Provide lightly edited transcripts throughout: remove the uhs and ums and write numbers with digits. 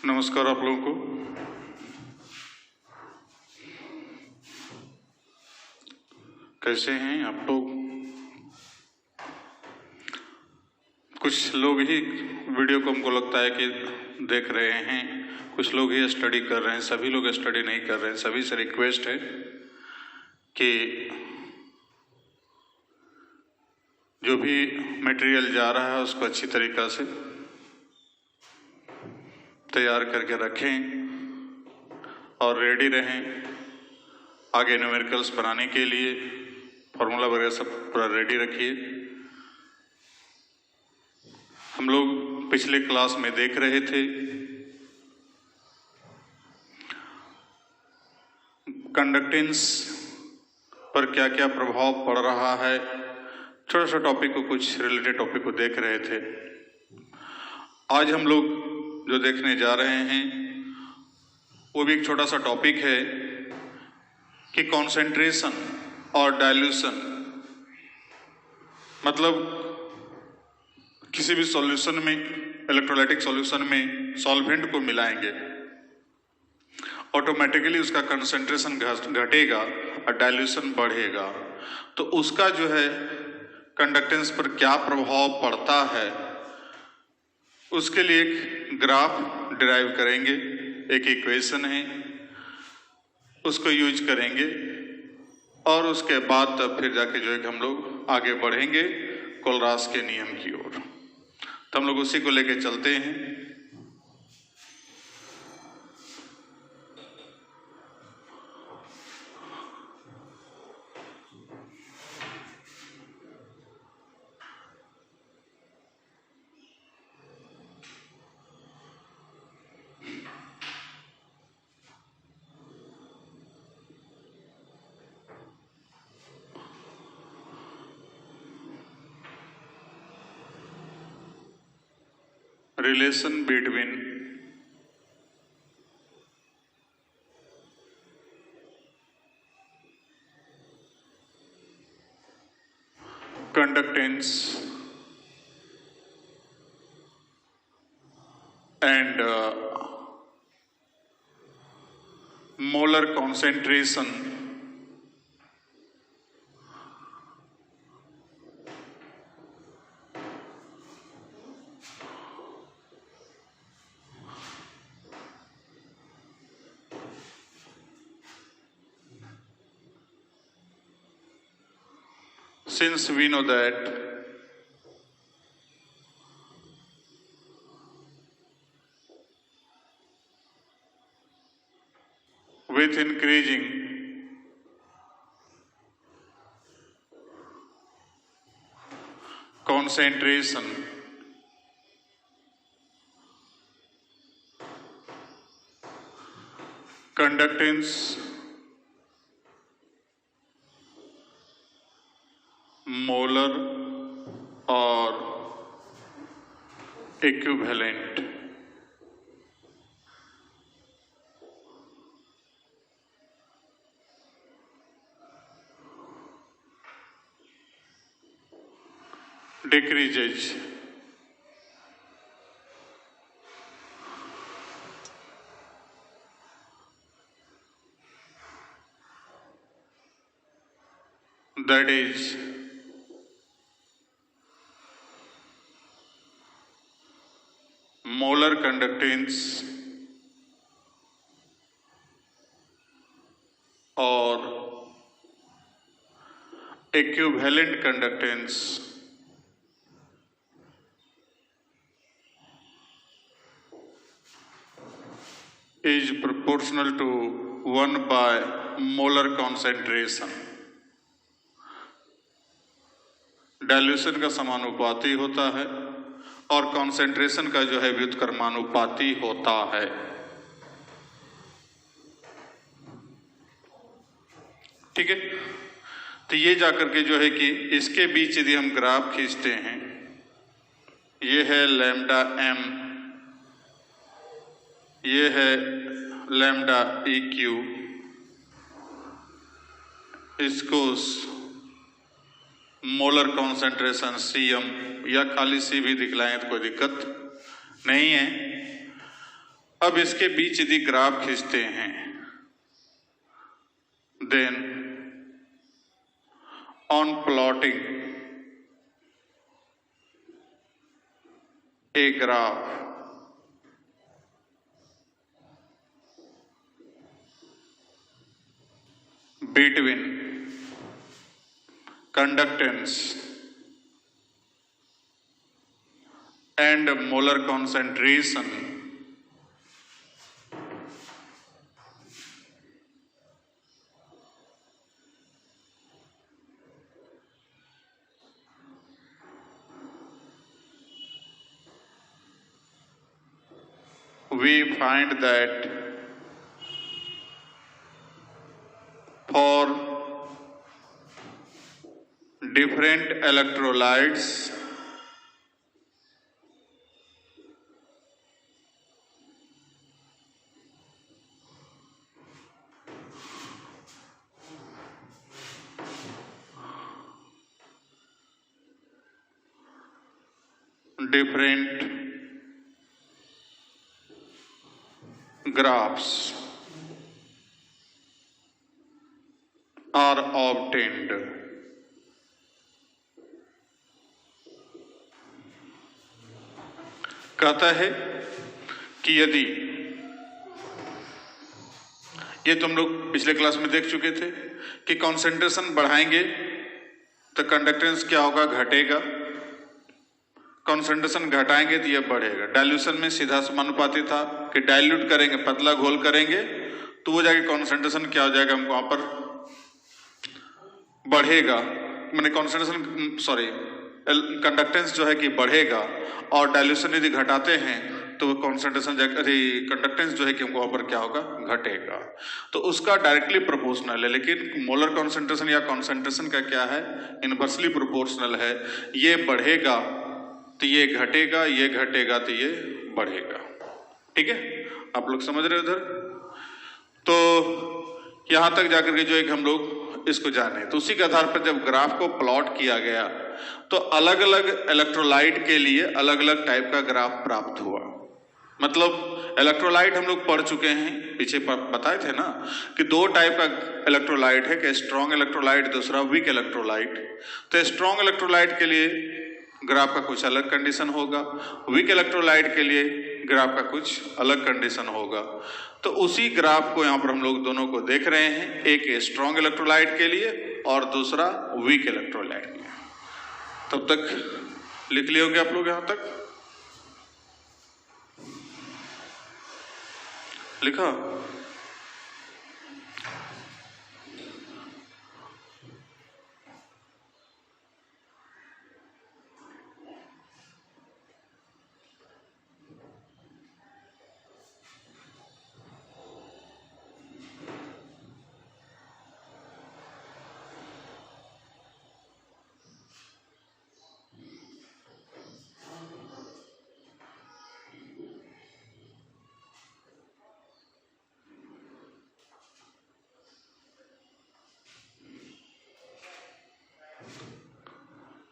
नमस्कार आप लोगों को। कैसे हैं आप लोग? कुछ लोग ही वीडियो को हमको लगता है कि देख रहे हैं, कुछ लोग ही स्टडी कर रहे हैं। सभी लोग स्टडी नहीं कर रहे हैं। सभी से रिक्वेस्ट है कि जो भी मटेरियल जा रहा है उसको अच्छी तरीक़ा से तैयार करके रखें और रेडी रहें। आगे न्यूमेरिकल्स बनाने के लिए फॉर्मूला वगैरह सब पूरा रेडी रखिए। हम लोग पिछले क्लास में देख रहे थे कंडक्टेंस पर क्या क्या प्रभाव पड़ रहा है। छोटा सा टॉपिक को, कुछ रिलेटेड टॉपिक को देख रहे थे। आज हम लोग जो देखने जा रहे हैं वो भी एक छोटा सा टॉपिक है कि कॉन्सेंट्रेशन और डाइल्यूशन, मतलब किसी भी सॉल्यूशन में, इलेक्ट्रोलाइटिक सॉल्यूशन में सॉल्वेंट को मिलाएंगे, ऑटोमेटिकली उसका कंसंट्रेशन घटेगा और डाइल्यूशन बढ़ेगा। तो उसका जो है कंडक्टेंस पर क्या प्रभाव पड़ता है, उसके लिए एक ग्राफ डिराइव करेंगे। एक इक्वेशन है, उसको यूज करेंगे और उसके बाद तब फिर जाके जो है कि हम लोग आगे बढ़ेंगे कोलरास के नियम की ओर। तो हम लोग उसी को लेके चलते हैं। Relation between conductance and molar concentration since we know that with increasing concentration conductance molar और equivalent decreases. That is molar conductance और equivalent conductance is proportional to 1 by molar concentration। Dilution का समानुपाती होता है और कॉन्सेंट्रेशन का जो है व्युत्क्रमानुपाती होता है। ठीक है, तो ये जाकर के जो है कि इसके बीच यदि हम ग्राफ खींचते हैं, ये है लैम्डा एम, ये है लैम्डा ई क्यू, इसको मोलर कॉन्सेंट्रेशन CM या खाली C भी दिखलाएं तो कोई दिक्कत नहीं है। अब इसके बीच यदि ग्राफ खींचते हैं, then on plotting a graph between conductance and molar concentration, we find that for different electrolytes, different graphs are obtained. कहता है कि यदि, ये तुम लोग पिछले क्लास में देख चुके थे कि कॉन्सेंट्रेशन बढ़ाएंगे तो कंडक्टेंस क्या होगा, घटेगा। कॉन्सेंट्रेशन घटाएंगे तो यह बढ़ेगा। डाइल्यूशन में सीधा समानुपाती था कि डाइल्यूट करेंगे, पतला घोल करेंगे तो वो जाके कॉन्सेंट्रेशन क्या हो जाएगा, हमको वहां पर बढ़ेगा, मैंने कॉन्सेंट्रेशन कंडक्टेंस जो है कि बढ़ेगा, और डाइल्यूशन यदि घटाते हैं तो वो कॉन्सेंट्रेशन कंडक्टेंस जो है कि हमको वहां पर क्या होगा, घटेगा। तो उसका डायरेक्टली प्रोपोर्शनल है, लेकिन मोलर कॉन्सेंट्रेशन या कॉन्सेंट्रेशन का क्या है, इनवर्सली प्रोपोर्शनल है। ये बढ़ेगा तो ये घटेगा, ये घटेगा तो ये बढ़ेगा। ठीक है, आप लोग समझ रहे हो इधर? तो यहां तक जाकर के जो एक हम लोग इसको जाने, तो उसी के आधार पर जब ग्राफ को प्लॉट किया गया तो अलग अलग इलेक्ट्रोलाइट के लिए अलग अलग टाइप का ग्राफ प्राप्त हुआ। मतलब इलेक्ट्रोलाइट हम लोग पढ़ चुके हैं, पीछे बताए थे ना कि दो टाइप का इलेक्ट्रोलाइट है, कि स्ट्रॉन्ग इलेक्ट्रोलाइट, दूसरा वीक इलेक्ट्रोलाइट। तो स्ट्रॉन्ग इलेक्ट्रोलाइट के लिए ग्राफ का कुछ अलग कंडीशन होगा, वीक इलेक्ट्रोलाइट के लिए ग्राफ का कुछ अलग कंडीशन होगा। तो उसी ग्राफ को यहाँ पर हम लोग दोनों को देख रहे हैं, एक स्ट्रॉन्ग इलेक्ट्रोलाइट के लिए और दूसरा वीक इलेक्ट्रोलाइट के लिए। तब तक लिख लिए होंगे आप लोग, यहां तक लिखा?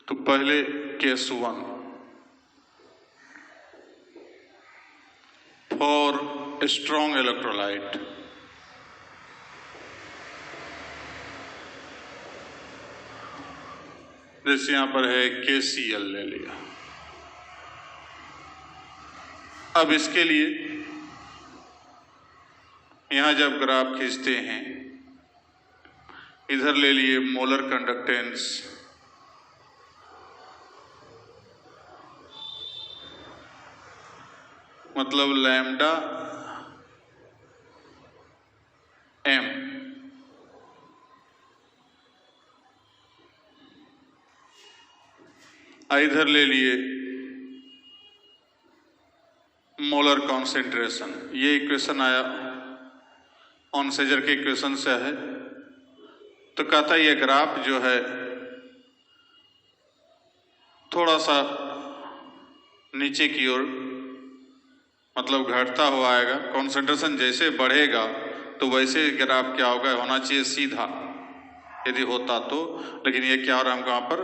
तो पहले केस 1 फॉर स्ट्रॉन्ग इलेक्ट्रोलाइट, जैसे यहां पर है KCl ले लिया। अब इसके लिए यहां जब ग्राफ खींचते हैं, इधर ले लिए मोलर कंडक्टेंस, मतलब लैम्डा m, इधर ले लिए मोलर कॉन्सेंट्रेशन। ये इक्वेशन आया ऑनसेजर के इक्वेशन से है। तो कहता है ये ग्राफ जो है थोड़ा सा नीचे की ओर मतलब घटता हुआ आएगा। कॉन्सेंट्रेशन जैसे बढ़ेगा तो वैसे ग्राफ क्या होगा, होना चाहिए सीधा यदि होता तो, लेकिन ये क्या हो रहा है हमको यहाँ पर,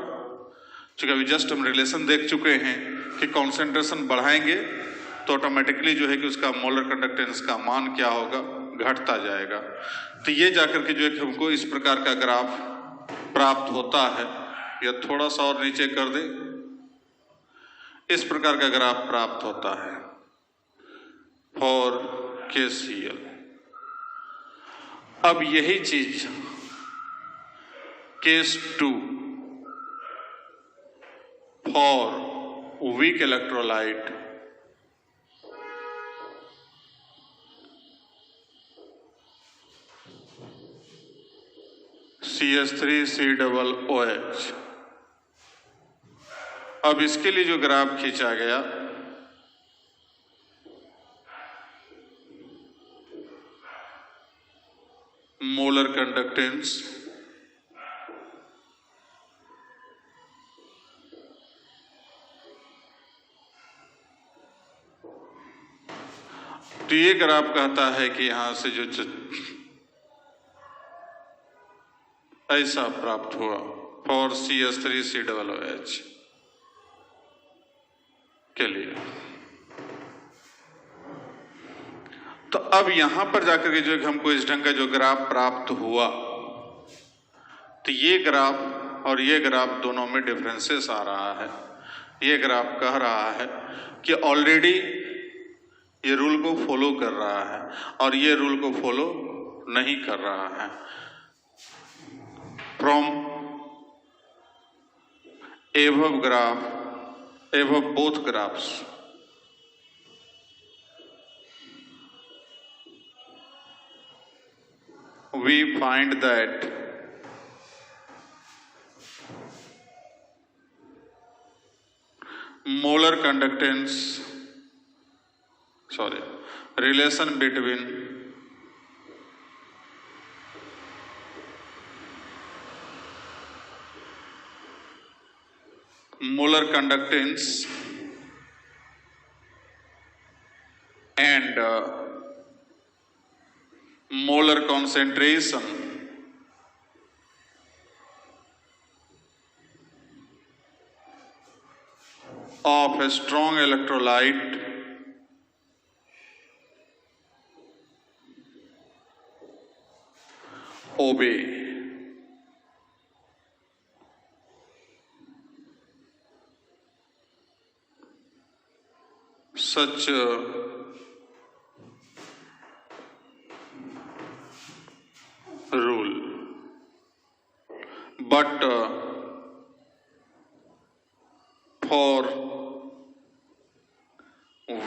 चूंकि अभी जस्ट हम रिलेशन देख चुके हैं कि कॉन्सेंट्रेशन बढ़ाएंगे तो ऑटोमेटिकली जो है कि उसका मोलर कंडक्टेंस का मान क्या होगा, घटता जाएगा। तो ये जाकर के जो है कि हमको इस प्रकार का ग्राफ प्राप्त होता है। या थोड़ा सा और नीचे कर दे, इस प्रकार का ग्राफ प्राप्त होता है फॉर KCl। अब यही चीज case 2 for weak electrolyte CH3COOH। अब इसके लिए जो ग्राफ खींचा गया, मोलर कंडक्टेंस तो ये ग्राफ कहता है कि यहां से जो ऐसा प्राप्त हुआ फॉर CH3COOH के लिए। तो अब यहां पर जाकर के जो हमको इस ढंग का जो ग्राफ प्राप्त हुआ, तो ये ग्राफ और ये ग्राफ दोनों में डिफरेंसेस आ रहा है। ये ग्राफ कह रहा है कि ऑलरेडी ये रूल को फॉलो कर रहा है और ये रूल को फॉलो नहीं कर रहा है। From above graph, above both graphs, we find that molar conductance, relation between molar conductance and molar concentration of a strong electrolyte obey such rule, but for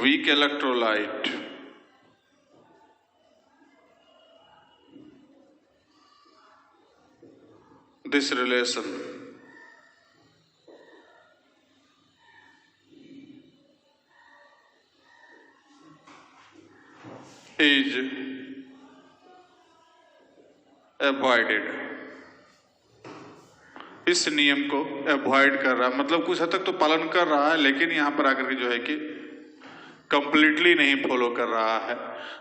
weak electrolyte this relation is avoided. इस नियम को avoid कर रहा है, मतलब कुछ हद तक तो पालन कर रहा है, लेकिन यहां पर आकर के जो है कि कंप्लीटली नहीं फॉलो कर रहा है।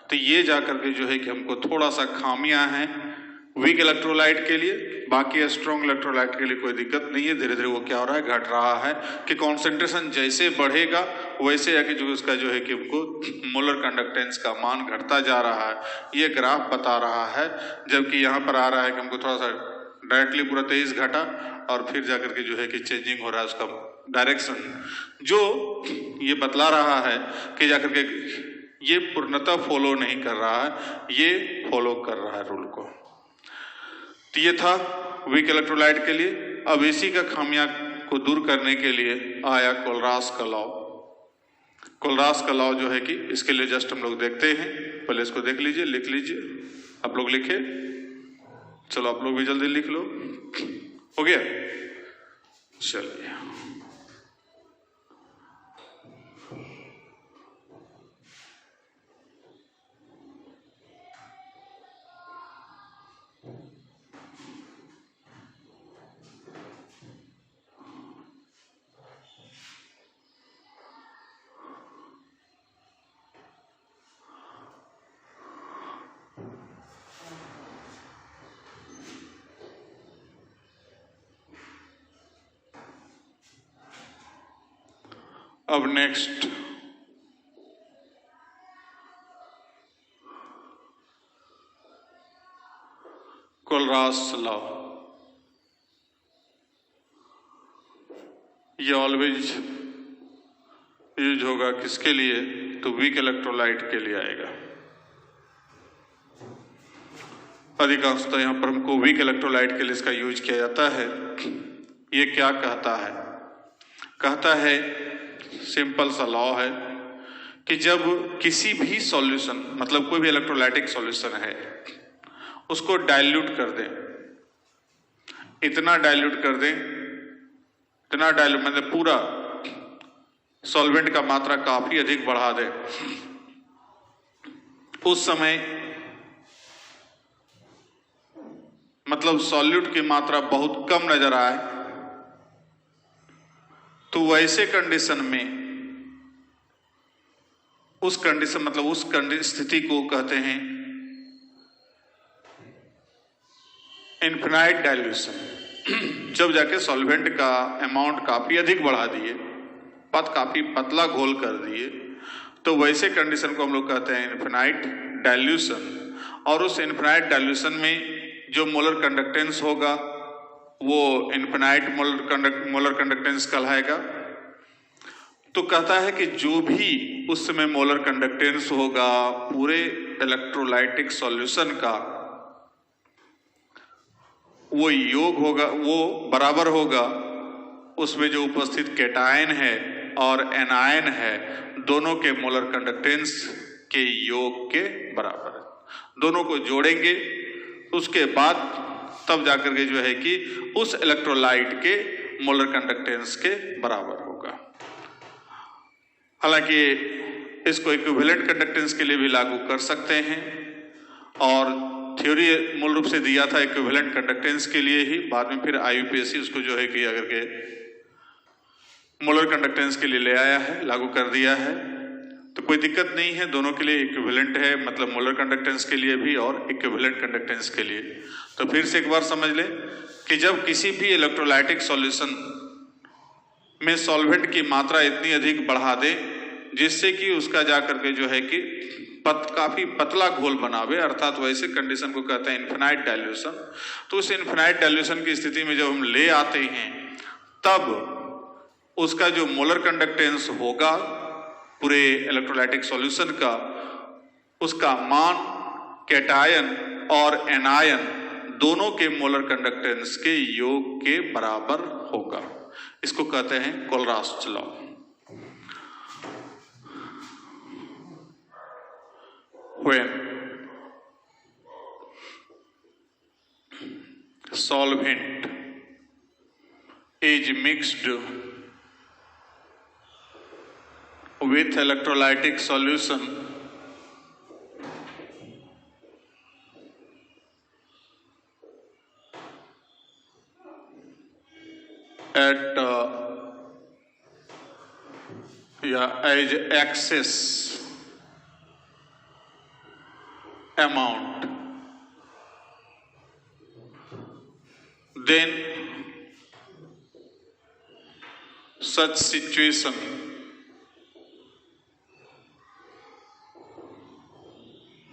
तो ये जाकर के जो है कि हमको थोड़ा सा खामियां हैं वीक इलेक्ट्रोलाइट के लिए। बाकी स्ट्रॉन्ग इलेक्ट्रोलाइट के लिए कोई दिक्कत नहीं है। धीरे धीरे वो क्या हो रहा है, घट रहा है कि कॉन्सेंट्रेशन जैसे बढ़ेगा वैसे आके जो उसका जो है कि हमको मोलर कंडक्टेंस का मान घटता जा रहा है। ये ग्राफ बता रहा है, जबकि यहाँ पर आ रहा है कि हमको थोड़ा सा डायरेक्टली पूरा 23 घटा और फिर जाकर के जो है कि चेंजिंग हो रहा है उसका डायरेक्शन, जो ये बतला रहा है कि जाकर के ये पूर्णतः फॉलो नहीं कर रहा है, ये फॉलो कर रहा है रूल को। तो ये था वीक इलेक्ट्रोलाइट के लिए। अब इसी का खामियां को दूर करने के लिए आया कोलरास का लॉ। कोलरास का लॉ जो है कि इसके लिए जस्ट हम लोग देखते हैं। पहले इसको देख लीजिए, लिख लीजिए। आप लोग लिखे, चलो आप लोग भी जल्दी लिख लो। हो गया, चलिए। अब नेक्स्ट कोलरास लॉ, ये ऑलवेज यूज होगा किसके लिए? तो वीक इलेक्ट्रोलाइट के लिए आएगा। अधिकांशतः यहाँ पर हमको वीक इलेक्ट्रोलाइट के लिए इसका यूज किया जाता है। ये क्या कहता है? कहता है, सिंपल सा लॉ है कि जब किसी भी सॉल्यूशन, मतलब कोई भी इलेक्ट्रोलाइटिक सॉल्यूशन है, उसको डाइल्यूट कर दें, इतना डाइल्यूट कर दें, इतना डाइल्यूट मतलब पूरा सॉल्वेंट का मात्रा काफी अधिक बढ़ा दें, उस समय मतलब सॉल्यूट की मात्रा बहुत कम नजर आए, तो वैसे कंडीशन में उस कंडीशन मतलब उस स्थिति को कहते हैं इनफिनाइट डाइल्यूशन। जब जाके सॉल्वेंट का अमाउंट काफी अधिक बढ़ा दिए, काफी पतला घोल कर दिए, तो वैसे कंडीशन को हम लोग कहते हैं इनफिनाइट डाइल्यूशन। और उस इनफिनाइट डाइल्यूशन में जो मोलर कंडक्टेंस होगा वो इनफिनाइट मोलर कंडक्टेंस कहलाएगा। तो कहता है कि जो भी उस समय मोलर कंडक्टेंस होगा पूरे इलेक्ट्रोलाइटिक सॉल्यूशन का, वो योग होगा, वो बराबर होगा उसमें जो उपस्थित कैटायन है और एनायन है, दोनों के मोलर कंडक्टेंस के योग के बराबर है। दोनों को जोड़ेंगे, उसके बाद तब जाकर के जो है कि उस इलेक्ट्रोलाइट के मोलर कंडक्टेंस के बराबर होगा। हालांकि इसको इक्विवेलेंट कंडक्टेंस के लिए भी लागू कर सकते हैं, और थ्योरी मूल रूप से दिया था इक्विवेलेंट कंडक्टेंस के लिए ही, बाद में फिर IUPAC उसको जो है कि अगर के मोलर कंडक्टेंस के लिए ले आया है, लागू कर दिया है। तो कोई दिक्कत नहीं है, दोनों के लिए इक्विवेलेंट है, मतलब मोलर कंडक्टेंस के लिए भी और इक्विवेलेंट कंडक्टेंस के लिए। तो फिर से एक बार समझ लें कि जब किसी भी इलेक्ट्रोलाइटिक सॉल्यूशन में सॉल्वेंट की मात्रा इतनी अधिक बढ़ा दे जिससे कि उसका जाकर के जो है कि काफी पतला घोल बनावे, अर्थात वैसे कंडीशन को कहते हैं इनफिनाइट डाइल्यूशन। तो उस इनफिनाइट डाइल्यूशन की स्थिति में जब हम ले आते हैं, तब उसका जो मोलर कंडक्टेंस होगा पूरे इलेक्ट्रोलाइटिक सॉल्यूशन का, उसका मान कैटायन और एनायन दोनों के मोलर कंडक्टेंस के योग के बराबर होगा। इसको कहते हैं कोलरास law. When solvent is mixed with electrolytic solution, at as excess amount, then such situation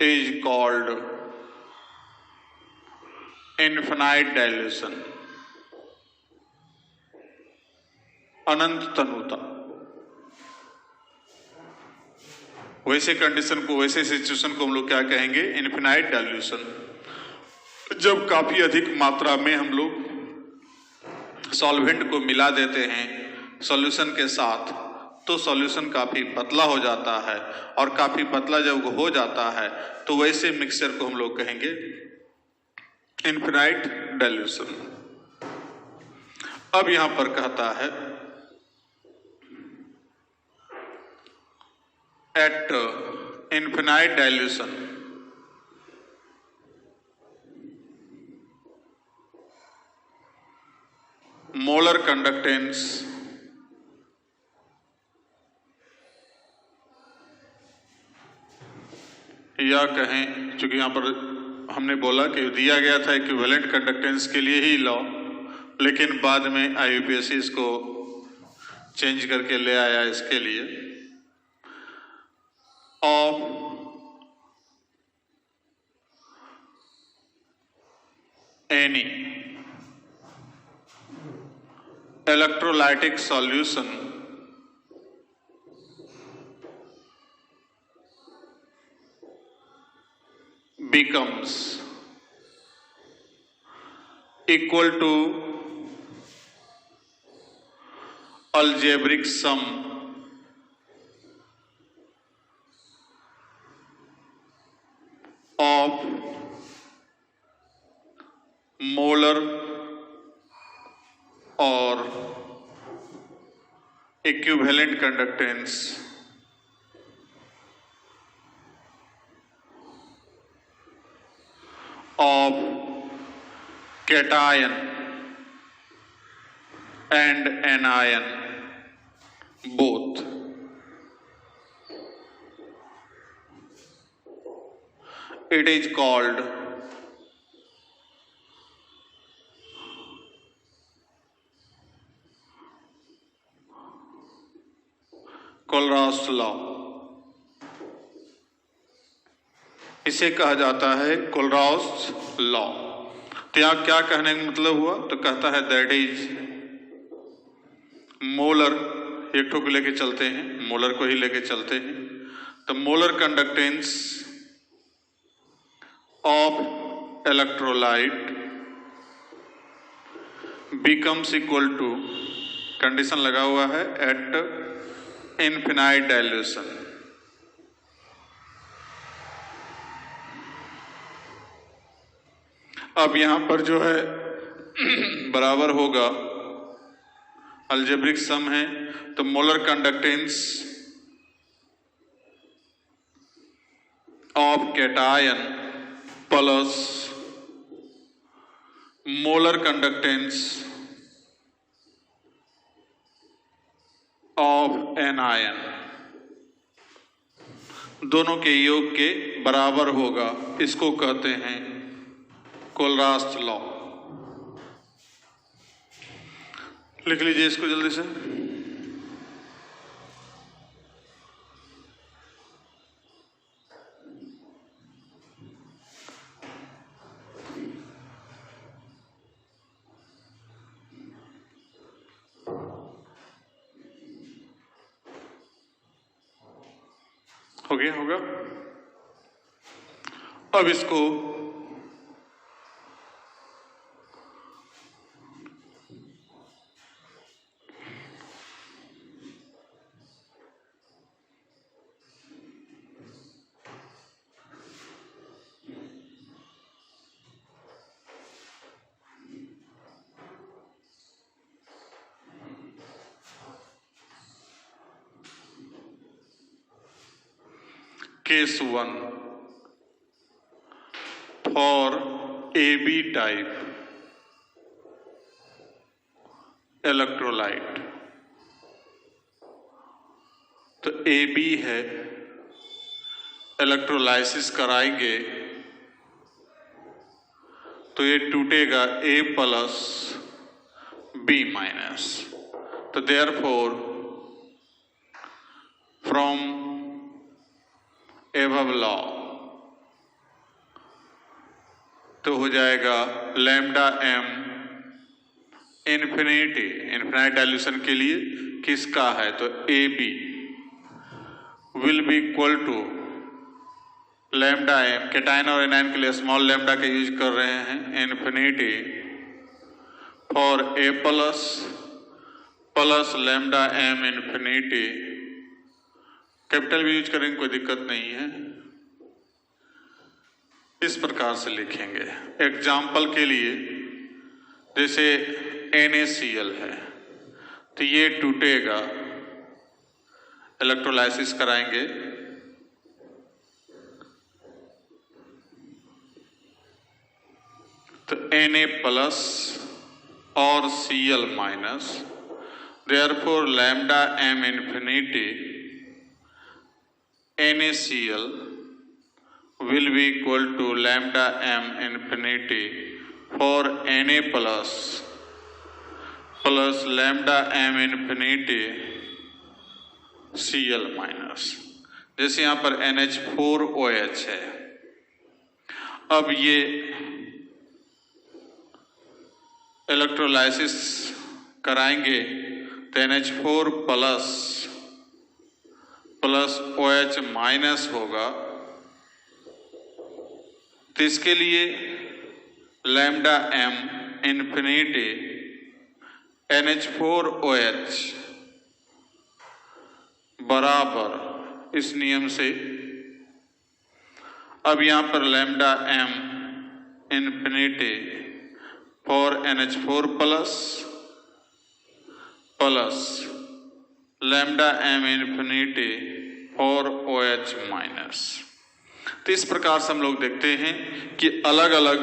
is called infinite dilution, अनंत तनुता। वैसे कंडीशन को, वैसे सिचुएशन को हम लोग क्या कहेंगे? Infinite dilution. जब काफी अधिक मात्रा में हम लोग सॉल्वेंट को मिला देते हैं सॉल्यूशन के साथ, तो सॉल्यूशन काफी पतला हो जाता है, और काफी पतला जब हो जाता है तो वैसे मिक्सचर को हम लोग कहेंगे इनफिनाइट डाइल्यूशन। अब यहां पर कहता है at infinite dilution molar conductance या कहें, चूंकि यहां पर हमने बोला कि दिया गया था इक्विवेलेंट कंडक्टेंस के लिए ही लॉ, लेकिन बाद में IUPAC इसको चेंज करके ले आया इसके लिए। any electrolytic solution becomes equal to algebraic sum of molar or equivalent conductance of cation and anion both. It is called Kohlrausch law. इसे कहा जाता है कोलरास लॉ। तो यहां क्या कहने का मतलब हुआ? तो कहता है दैट इज मोलर, एक ठो को लेके चलते हैं, मोलर को ही लेके चलते हैं। तो molar conductance of electrolyte becomes equal to, condition लगा हुआ है, एट इनफिनाइट डाइल्यूशन। अब यहां पर जो है बराबर होगा, अलजेब्रिक सम है, तो molar conductance of cation plus molar conductance of anion, दोनों के योग के बराबर होगा। इसको कहते हैं कोलरास लॉ। लिख लीजिए इसको जल्दी से। हो गया होगा। अब इसको case 1 for AB type electrolyte. तो AB है, इलेक्ट्रोलाइसिस कराएंगे तो ये टूटेगा A प्लस B माइनस। तो देयरफॉर फ्रॉम एबव लॉ तो हो जाएगा lambda m infinity, infinite dilution के लिए किसका है? तो AB will be equal to lambda m, cation और एनायन के लिए स्मॉल लैम्डा का यूज कर रहे हैं, infinity for A plus lambda m infinity. Capital भी यूज करेंगे, कोई दिक्कत नहीं है। इस प्रकार से लिखेंगे। एग्जाम्पल के लिए जैसे NaCl है तो ये टूटेगा, इलेक्ट्रोलाइसिस कराएंगे तो Na प्लस और Cl minus, therefore lambda m infinity NaCl will be equal to lambda m infinity for Na plus lambda m infinity Cl minus. जैसे यहाँ पर NH4OH है। अब ये इलेक्ट्रोलाइसिस कराएंगे तो NH4 प्लस OH माइनस होगा। तो इसके लिए लैम्डा m इन्फिनिटी NH4OH बराबर इस नियम से, अब यहां पर lambda m infinity for NH4 plus lambda m infinity for OH minus. तो इस प्रकार से हम लोग देखते हैं कि अलग अलग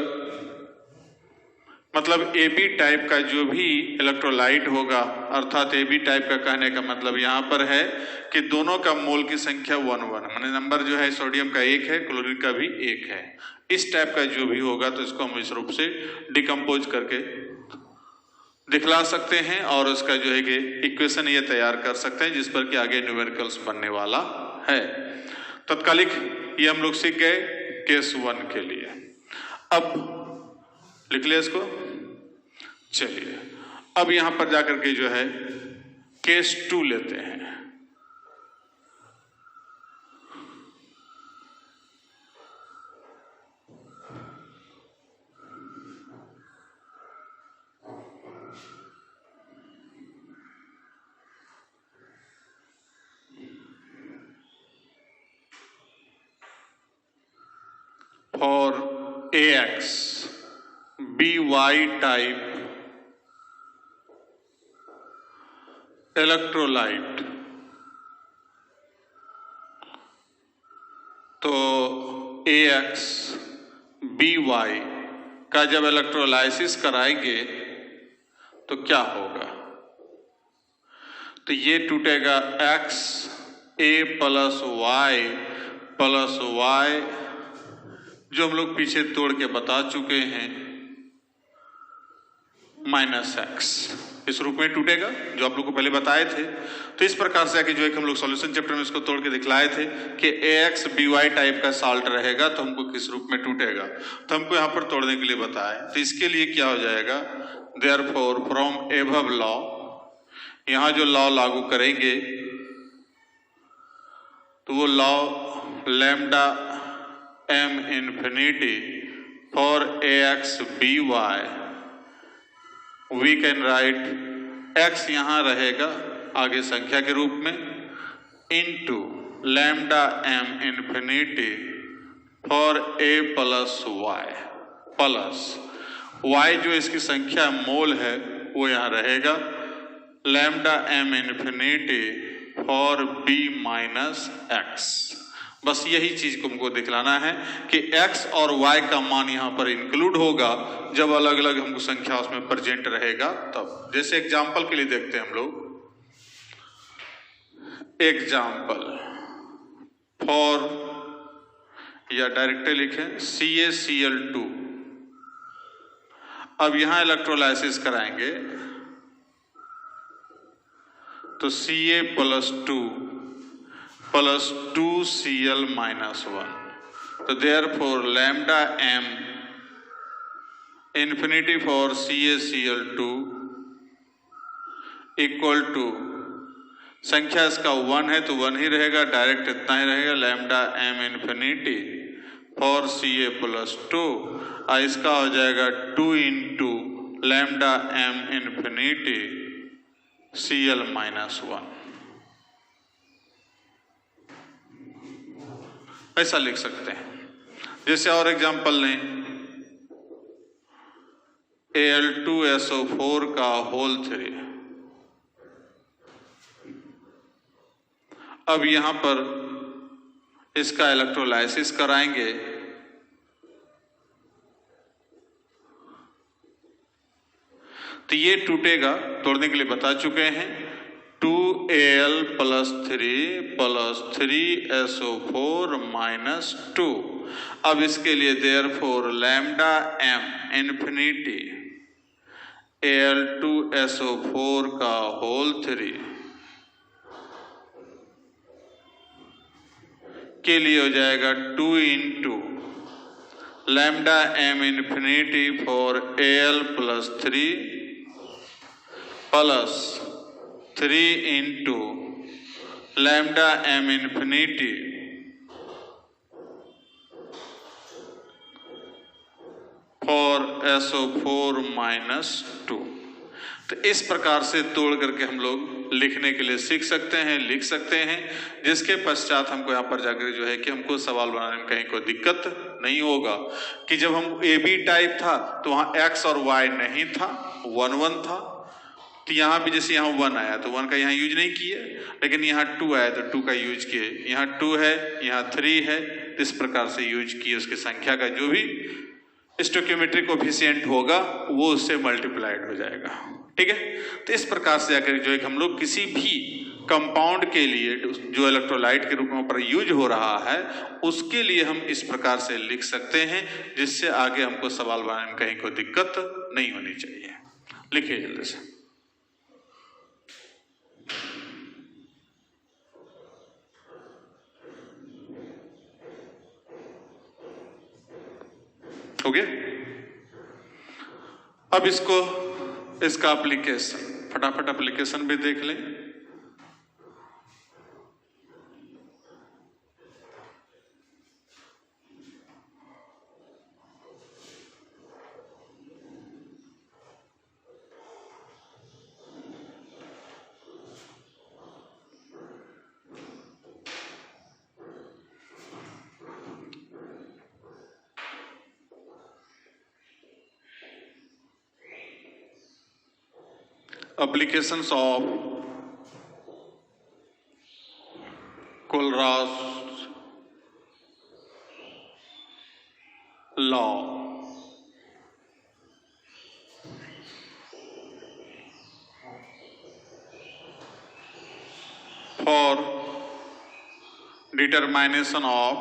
मतलब AB टाइप का जो भी इलेक्ट्रोलाइट होगा, अर्थात AB टाइप का कहने का मतलब यहाँ पर है कि दोनों का मोल की संख्या 1 1, माने नंबर जो है सोडियम का 1 है, क्लोरीन का भी 1 है। इस टाइप का जो भी होगा तो इसको हम इस रूप से डिकम्पोज करके दिखला सकते हैं और उसका जो है कि इक्वेशन ये तैयार कर सकते हैं जिस पर कि आगे न्यूमेरिकल्स बनने वाला है। तत्कालिक ये हम लोग सीख गए केस 1 के लिए। अब लिख लिया इसको। चलिए अब यहां पर जाकर के जो है केस 2 लेते हैं। For AX BY type electrolyte, तो AX BY का जब इलेक्ट्रोलाइसिस कराएंगे तो क्या होगा? तो ये टूटेगा X A प्लस Y जो हम लोग पीछे तोड़ के बता चुके हैं माइनस X, इस रूप में टूटेगा जो आप लोग को पहले बताए थे। तो इस प्रकार से आके जो है हम लोग सॉल्यूशन चैप्टर में इसको तोड़ के दिखलाए थे कि AX BY टाइप का साल्ट रहेगा तो हमको किस रूप में टूटेगा, तो हमको यहाँ पर तोड़ने के लिए बताया। तो इसके लिए क्या हो जाएगा, देयरफॉर फ्रॉम एबव लॉ, यहाँ जो लॉ लागू करेंगे तो वो law lambda m infinity for AX BY, we can write x यहां रहेगा आगे संख्या के रूप में into lambda m infinity for A plus Y जो इसकी संख्या मोल है वो यहां रहेगा lambda m infinity for B minus X। बस यही चीज को हमको दिखलाना है कि x और y का मान यहाँ पर इंक्लूड होगा जब अलग अलग हमको संख्या उसमें प्रेजेंट रहेगा तब। जैसे एग्जाम्पल के लिए देखते हैं हम लोग, एग्जाम्पल फॉर, या डायरेक्टली लिखें CaCl2। अब यहां इलेक्ट्रोलाइसिस कराएंगे तो Ca प्लस 2Cl माइनस 1, तो therefore lambda m infinity for CaCl2 equal to, संख्या इसका 1 है तो 1 ही रहेगा, डायरेक्ट इतना ही रहेगा lambda m infinity for Ca plus 2, और इसका हो जाएगा 2 into lambda m infinity Cl minus 1। ऐसा लिख सकते हैं। जैसे और एग्जांपल लें, Al2SO4 का होल 3। अब यहां पर इसका इलेक्ट्रोलाइसिस कराएंगे तो ये टूटेगा, तोड़ने के लिए बता चुके हैं, 2Al प्लस 3SO4 माइनस 2। अब इसके लिए therefore lambda m infinity Al2SO4 का होल 3 के लिए हो जाएगा 2 into lambda m infinity for Al plus 3 plus 3 into lambda m infinity for SO4 minus 2। तो इस प्रकार से तोड़ करके हम लोग लिखने के लिए सीख सकते हैं, लिख सकते हैं, जिसके पश्चात हमको यहाँ पर जाकर जो है कि हमको सवाल बनाने में कहीं कोई दिक्कत नहीं होगा कि जब हम AB टाइप था तो वहाँ X और Y नहीं था, 1 1 था। तो यहाँ भी जैसे यहाँ 1 आया तो 1 का यहाँ यूज नहीं किए, लेकिन यहाँ 2 आया तो 2 का यूज किए। यहाँ 2 है, यहाँ 3 है, तो इस प्रकार से यूज किए। उसकी संख्या का जो भी स्टोइकियोमेट्रिक कोफिशिएंट होगा वो उससे मल्टीप्लाइड हो जाएगा। ठीक है, तो इस प्रकार से आकर जो है हम लोग किसी भी कंपाउंड के लिए जो इलेक्ट्रोलाइट के रूप में पर यूज हो रहा है उसके लिए हम इस प्रकार से लिख सकते हैं, जिससे आगे हमको सवाल बनाने में कहीं कोई दिक्कत नहीं होनी चाहिए। लिखिए जल्दी से। हो गया? अब इसका एप्लीकेशन, फटाफट एप्लीकेशन भी देख लें। Applications of Kohlrausch law. For determination of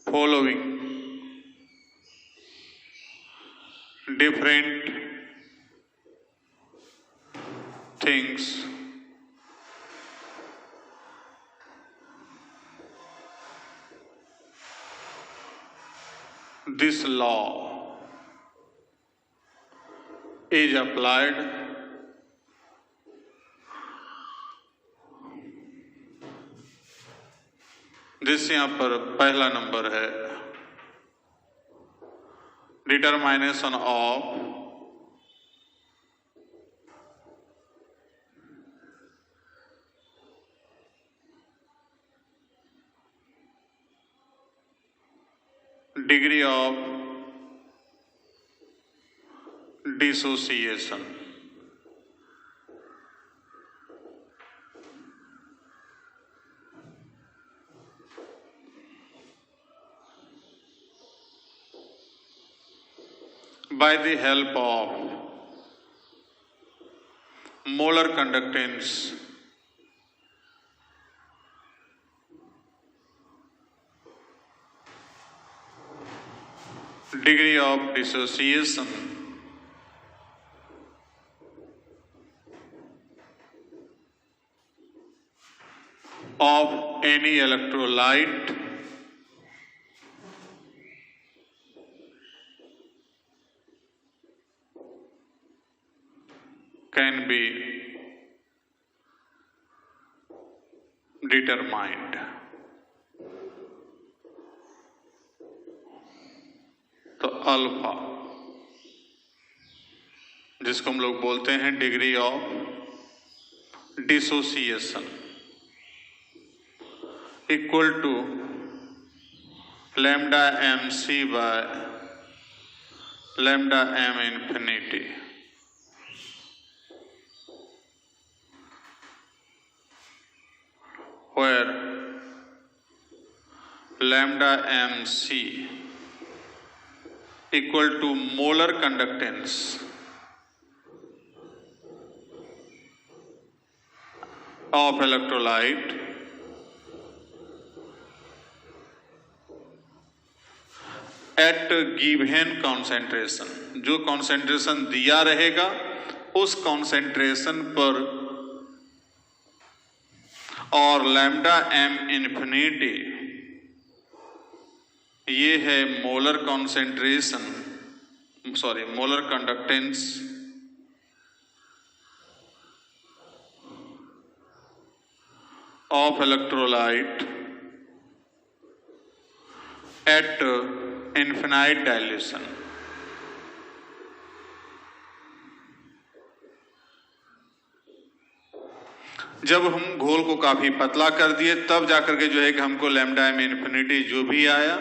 following different things this law is applied जिससे यहां पर पहला नंबर है determination of degree of dissociation. By the help of molar conductance degree of dissociation of any electrolyte can be determined. तो alpha जिसको हम लोग बोलते हैं degree of dissociation equal to lambda M C by lambda M infinity, where lambda mc equal to molar conductance of electrolyte at given concentration, जो concentration दिया रहेगा उस concentration पर और लैम्डा एम इंफिनिटी ये है molar concentration, sorry molar conductance of electrolyte at infinite dilution। जब हम घोल को काफी पतला कर दिए तब जाकर के जो है कि हमको लैम्डा एम इन्फिनिटी जो भी आया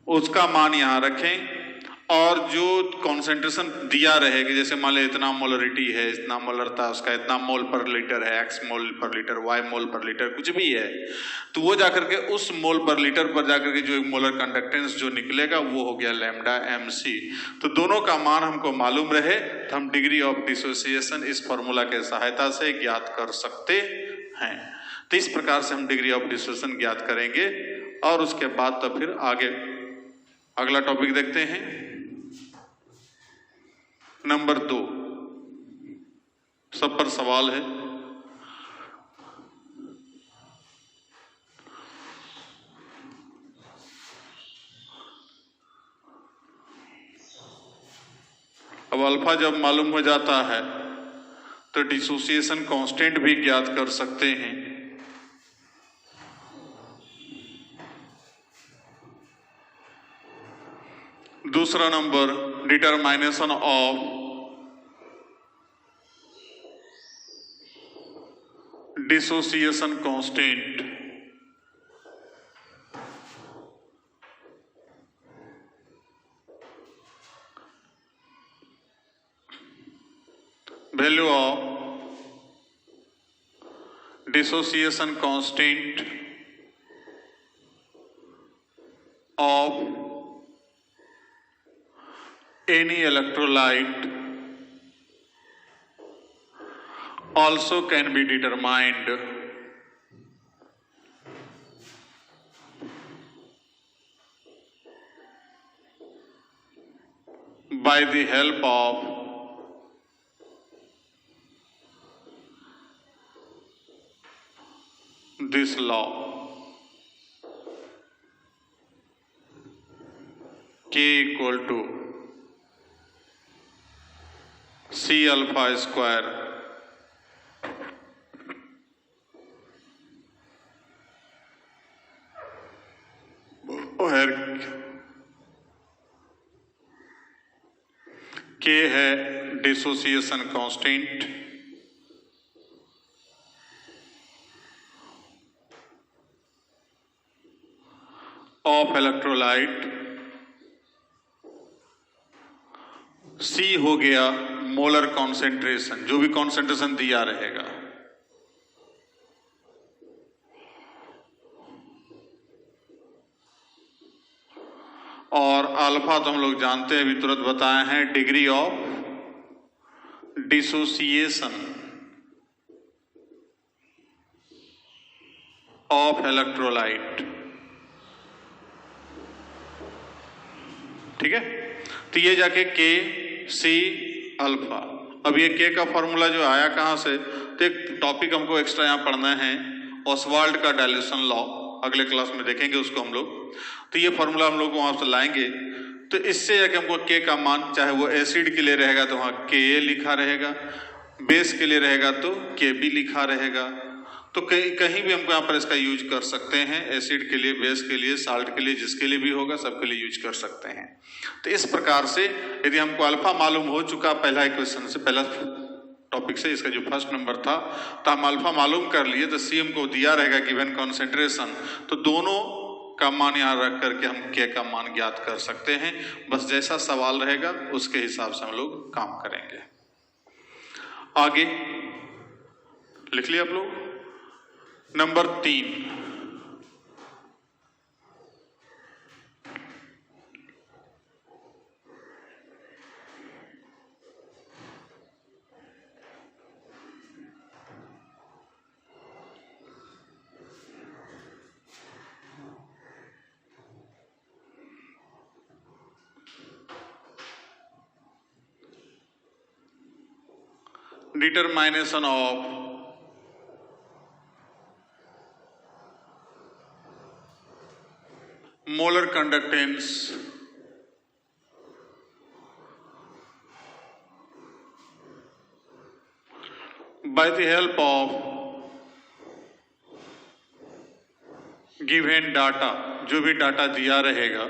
उसका मान यहां रखें, और जो कॉन्सेंट्रेशन दिया रहेगी, जैसे मान लो इतना मोलरिटी है, इतना मोलरता उसका, इतना मोल पर लीटर है, एक्स मोल पर लीटर, वाई मोल पर लीटर, कुछ भी है, तो वो जाकर के उस मोल पर लीटर पर जाकर के जो एक मोलर कंडक्टेंस जो निकलेगा वो हो गया लैम्डा एम सी। तो दोनों का मान हमको मालूम रहे तो हम डिग्री ऑफ डिसोसिएशन इस फॉर्मूला के सहायता से ज्ञात कर सकते हैं। तो इस प्रकार से हम डिग्री ऑफ डिसोसिएशन ज्ञात करेंगे, और उसके बाद तो फिर आगे अगला टॉपिक देखते हैं, नंबर 2। सब पर सवाल है। अब अल्फा जब मालूम हो जाता है तो डिसोसिएशन कांस्टेंट भी ज्ञात कर सकते हैं। दूसरा number, determination of dissociation constant. Value of dissociation constant of any electrolyte also can be determined by the help of this law, K equal to C alpha square where K है dissociation constant of electrolyte, C हो गया molar concentration, जो भी concentration दिया रहेगा, और alpha तो हम लोग जानते हैं, अभी तुरंत बताए हैं, degree of dissociation of electrolyte. ठीक है, तो ये जाके के सी अल्फा। अब ये के का फॉर्मूला जो आया कहां से, तो एक टॉपिक हमको एक्स्ट्रा यहां पढ़ना है, ऑसवाल्ड का डाइल्यूशन लॉ, अगले क्लास में देखेंगे उसको हम लोग। तो ये फॉर्मूला हम लोग वहां से लाएंगे, तो इससे जाके हमको के का मान, चाहे वो एसिड के लिए रहेगा तो वहां के ए लिखा रहेगा, बेस के लिए रहेगा तो के बी लिखा रहेगा। तो कहीं भी हमको यहाँ पर इसका यूज कर सकते हैं, एसिड के लिए, बेस के लिए, साल्ट के लिए, जिसके लिए भी होगा सबके लिए यूज कर सकते हैं। तो इस प्रकार से यदि हमको अल्फा मालूम हो चुका पहला क्वेश्चन से, पहला टॉपिक से, इसका जो फर्स्ट नंबर था, तो हम अल्फा मालूम कर लिए, तो सी हमको दिया रहेगा गिवन कॉन्सेंट्रेशन, तो दोनों का मान यहाँ रख करके हम के का मान ज्ञात कर सकते हैं। बस जैसा सवाल रहेगा उसके हिसाब से हम लोग काम करेंगे। आगे लिख लिया आप लोग। Number 3, determination of molar conductance by the help of given data, जो भी डाटा दिया रहेगा,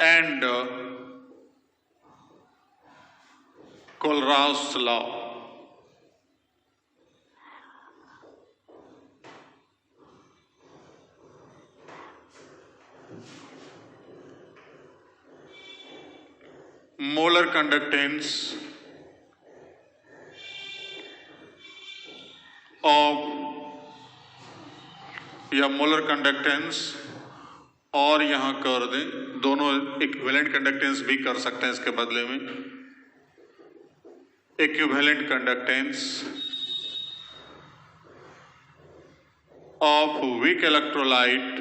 and Kohlrausch law, molar conductance of या मोलर कंडक्टेंस और यहां कर दें, दोनों इक्विवेलेंट कंडक्टेंस भी कर सकते हैं इसके बदले में, equivalent conductance of weak electrolyte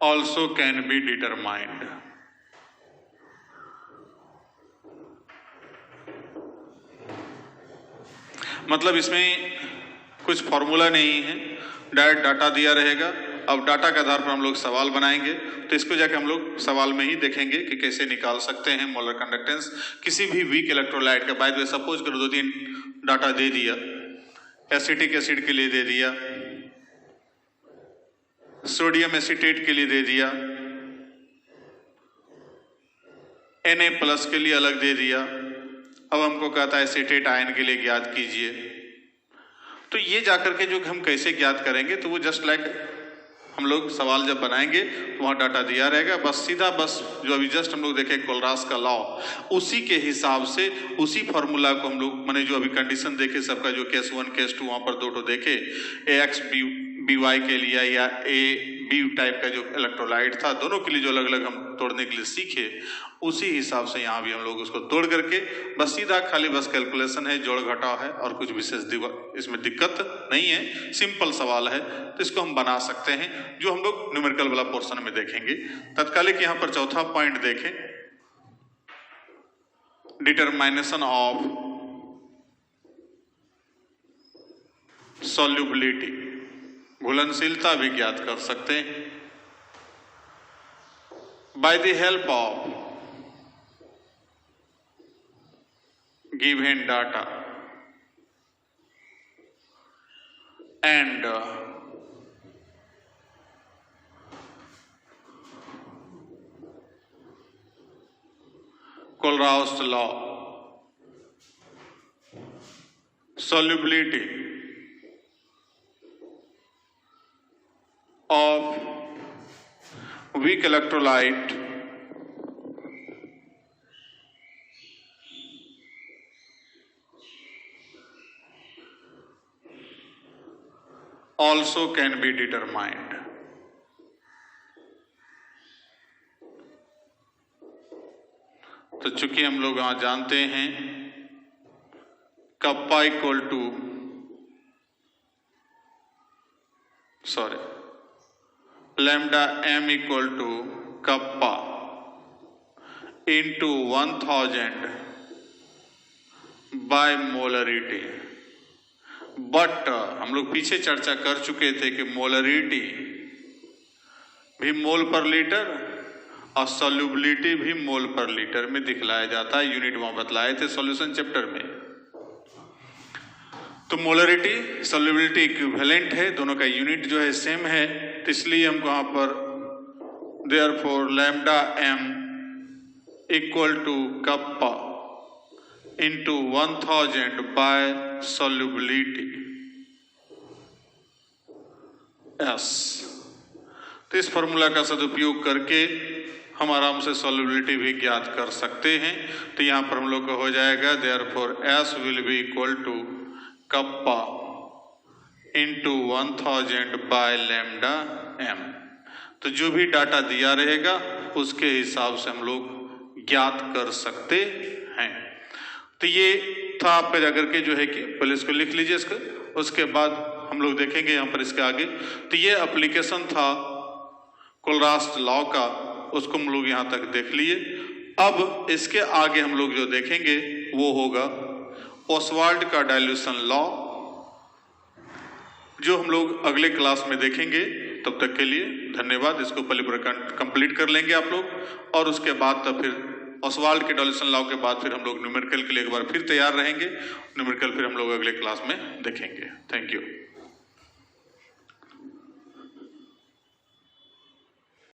also can be determined. मतलब इसमें कुछ फॉर्मूला नहीं है, डायरेक्ट डाटा दिया रहेगा। अब डाटा के आधार पर हम लोग सवाल बनाएंगे, तो इसको जाके हम लोग सवाल में ही देखेंगे कि कैसे निकाल सकते हैं मोलर कंडक्टेंस किसी भी वीक इलेक्ट्रोलाइट का। बाय द वे सपोज करो 2-3 डाटा दे दिया, एसिटिक एसिड के लिए दे दिया, सोडियम एसीटेट के लिए दे दिया, Na+ के लिए अलग दे दिया। अब हमको कहता है एसीटेट आयन के लिए ज्ञात कीजिए। तो ये जाकर के जो हम कैसे ज्ञात करेंगे, तो वो जस्ट लाइक हम लोग सवाल जब बनाएंगे तो वहाँ डाटा दिया रहेगा, बस सीधा बस जो अभी जस्ट हम लोग देखे कोलरास का लॉ, उसी के हिसाब से उसी फॉर्मूला को हम लोग माने जो अभी कंडीशन देखे सबका, जो केस 1 केस 2 वहाँ पर 2 देखे, AX BY के लिए या AB टाइप का जो इलेक्ट्रोलाइट था, दोनों के लिए जो अलग अलग हम तोड़ने के लिए सीखे, उसी हिसाब से यहाँ भी हम लोग उसको तोड़ करके बस सीधा खाली बस कैलकुलेशन है, जोड़ घटाव है और कुछ विशेष इसमें दिक्कत नहीं है, सिंपल सवाल है। तो इसको हम बना सकते हैं, जो हम लोग न्यूमेरिकल वाला पोर्शन में देखेंगे। तत्कालिक यहाँ पर चौथा पॉइंट देखें, डिटरमिनेशन ऑफ सॉल्युबिलिटी, घुलनशीलता भी ज्ञात कर सकते हैं by the help of given data and Kohlrausch law, solubility of weak electrolyte also can be determined. तो चूंकि हम लोग यहां जानते हैं kappa equal to lambda m equal to kappa into 1000 by molarity, but हम लोग पीछे चर्चा कर चुके थे कि मोलरिटी भी मोल पर लीटर और सॉल्युबिलिटी भी मोल पर लीटर में दिखलाया जाता है। यूनिट वहां बतलाए थे सॉल्यूशन चैप्टर में। तो मोलरिटी सॉल्युबिलिटी इक्विवेलेंट है, दोनों का यूनिट जो है सेम है, तो इसलिए हमको यहाँ पर therefore lambda m equal to kappa into 1000 by solubility S। तो इस फॉर्मूला का सदुपयोग करके हम आराम से सॉल्युबिलिटी भी ज्ञात कर सकते हैं। तो यहाँ पर हम लोग का हो जाएगा therefore S will be equal to kappa into 1000 by lambda m। तो जो भी डाटा दिया रहेगा उसके हिसाब से हम लोग ज्ञात कर सकते हैं। तो ये था आपका जाकर के जो है कि पहले इसको लिख लीजिए इसको, उसके बाद हम लोग देखेंगे यहाँ पर इसके आगे। तो ये एप्लीकेशन था कोलरास लॉ का, उसको हम लोग यहाँ तक देख लिए। अब इसके आगे हम लोग जो देखेंगे वो होगा ओसवाल्ड का डाइल्यूशन लॉ, जो हम लोग अगले क्लास में देखेंगे। तब तक के लिए धन्यवाद। इसको पहले कंप्लीट कर लेंगे आप लोग, और उसके बाद तब फिर ओसवाल्ड के डाइल्यूशन लॉ के बाद फिर हम लोग न्यूमेरिकल के लिए एक बार फिर तैयार रहेंगे। न्यूमेरिकल फिर हम लोग अगले क्लास में देखेंगे। Thank you.